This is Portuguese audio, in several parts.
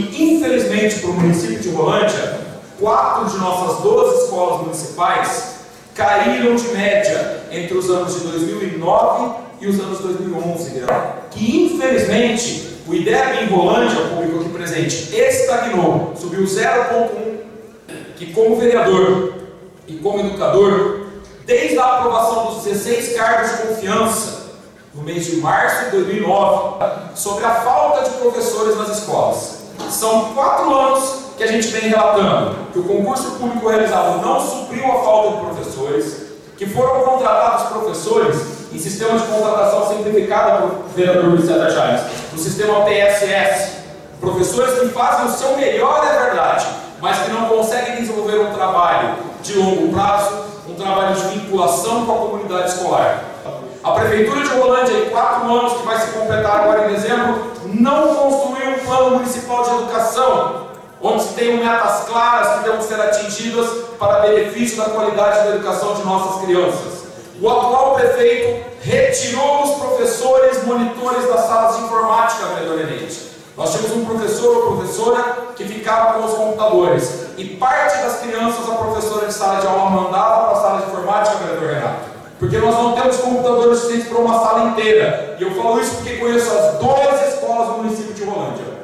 que, infelizmente, para o município de Rolândia, 4 de nossas 12 escolas municipais caíram de média entre os anos de 2009 e os anos 2011, que, infelizmente, o IDEB em Rolândia, o público aqui presente, estagnou, subiu 0,1, que como vereador e como educador, desde a aprovação dos 16 cargos de confiança, no mês de março de 2009, sobre a falta de professores nas escolas. São 4 anos que a gente vem relatando que o concurso público realizado não supriu a falta de professores, que foram contratados professores em sistema de contratação simplificada pelo vereador Luiz César Chaves, no sistema PSS, professores que fazem o seu melhor, é verdade, mas que não conseguem desenvolver um trabalho de longo prazo, um trabalho de vinculação com a comunidade escolar. A Prefeitura de Rolândia, em 4 anos, que vai se completar agora em dezembro, não construiu um plano municipal de educação, onde se tenham metas claras que devem ser atingidas para benefício da qualidade da educação de nossas crianças. O atual prefeito retirou os professores monitores das salas de informática, vereador Enete. Nós tínhamos um professor ou professora que ficava com os computadores, e parte das crianças a professora de sala de aula mandava para a sala de informática, vereador Renato, porque nós não temos computadores suficientes para uma sala inteira. E eu falo isso porque conheço as 12 escolas do município de Rolândia.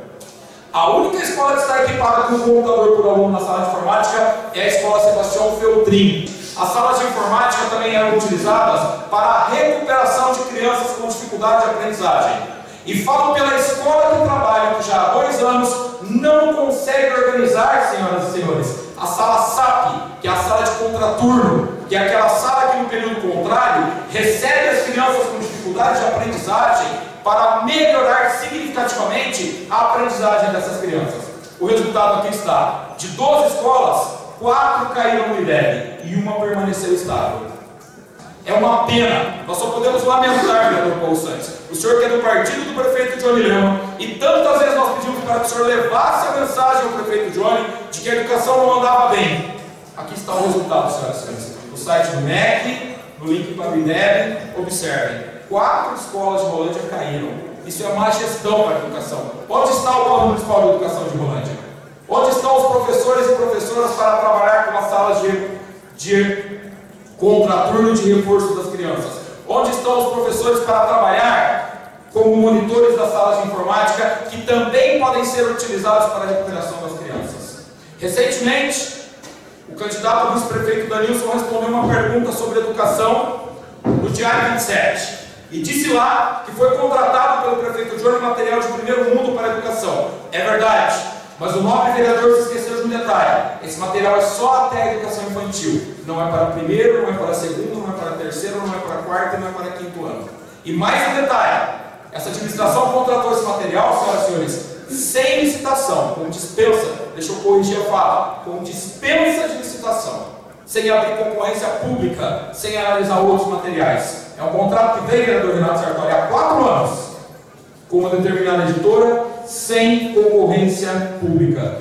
A única escola que está equipada com um computador por aluno na sala de informática é a Escola Sebastião Feltrin. As salas de informática também eram utilizadas para a recuperação de crianças com dificuldade de aprendizagem. E falo pela escola que trabalho, que já há 2 anos não consegue organizar, senhoras e senhores, a sala SAP, que é a sala de contraturno, que é aquela sala que no período contrário recebe as crianças com dificuldade de aprendizagem para melhorar significativamente a aprendizagem dessas crianças. O resultado aqui está: de 12 escolas, 4 caíram no IDEB e uma permaneceu estável. É uma pena, nós só podemos lamentar, vereador Paulo Santos. O senhor que é do partido do prefeito Johnny Leão, e tantas vezes nós pedimos para que o senhor levasse a mensagem ao prefeito Johnny de que a educação não andava bem. Aqui está o resultado, senhoras e senhores. No site do MEC, no link para o IDEB, observem: 4 escolas de Rolândia caíram. Isso é má gestão para a educação. Onde está o Plano Municipal de Educação de Rolândia? Onde estão os professores e professoras para trabalhar com as salas de contraturno de reforço das crianças? Onde estão os professores para trabalhar como monitores das salas de informática, que também podem ser utilizados para a recuperação das crianças? Recentemente, o candidato a vice-prefeito Danilson respondeu uma pergunta sobre educação no Diário 27 e disse lá que foi contratado pelo prefeito Johnny material de primeiro mundo para a educação. É verdade, mas o nobre vereador se esqueceu de um detalhe: esse material é só até a educação infantil, não é para primeiro, não é para segundo, não é para terceiro, não é para quarto e não é para quinto ano. E mais um detalhe: essa administração contratou esse material, senhoras e senhores, sem licitação, com dispensa, deixa eu corrigir a fala, com dispensa de licitação, sem abrir concorrência pública, sem analisar outros materiais. É um contrato que veio, vereador Renato Sartori, há 4 anos, com uma determinada editora, sem concorrência pública.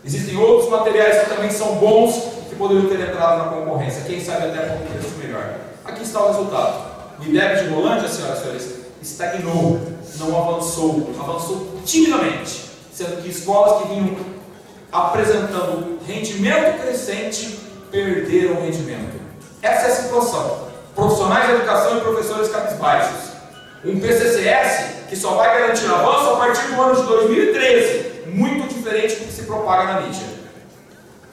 Existem outros materiais que também são bons, que poderiam ter entrado na concorrência, quem sabe até com um preço melhor. Aqui está o resultado. O IDEB de Rolândia, senhoras e senhores, estagnou, não avançou, avançou timidamente, sendo que escolas que vinham apresentando rendimento crescente perderam rendimento. Essa é a situação. Profissionais de educação e professores cabisbaixos. Um PCCS que só vai garantir avanço a partir do ano de 2013, muito diferente do que se propaga na mídia.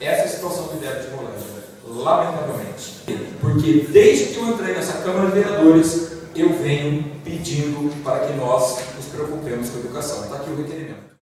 Essa é a situação do IDEB de Rolândia, lamentavelmente. Porque desde que eu entrei nessa Câmara de Vereadores, eu venho pedindo para que nós nos preocupemos com a educação. Está aqui o requerimento.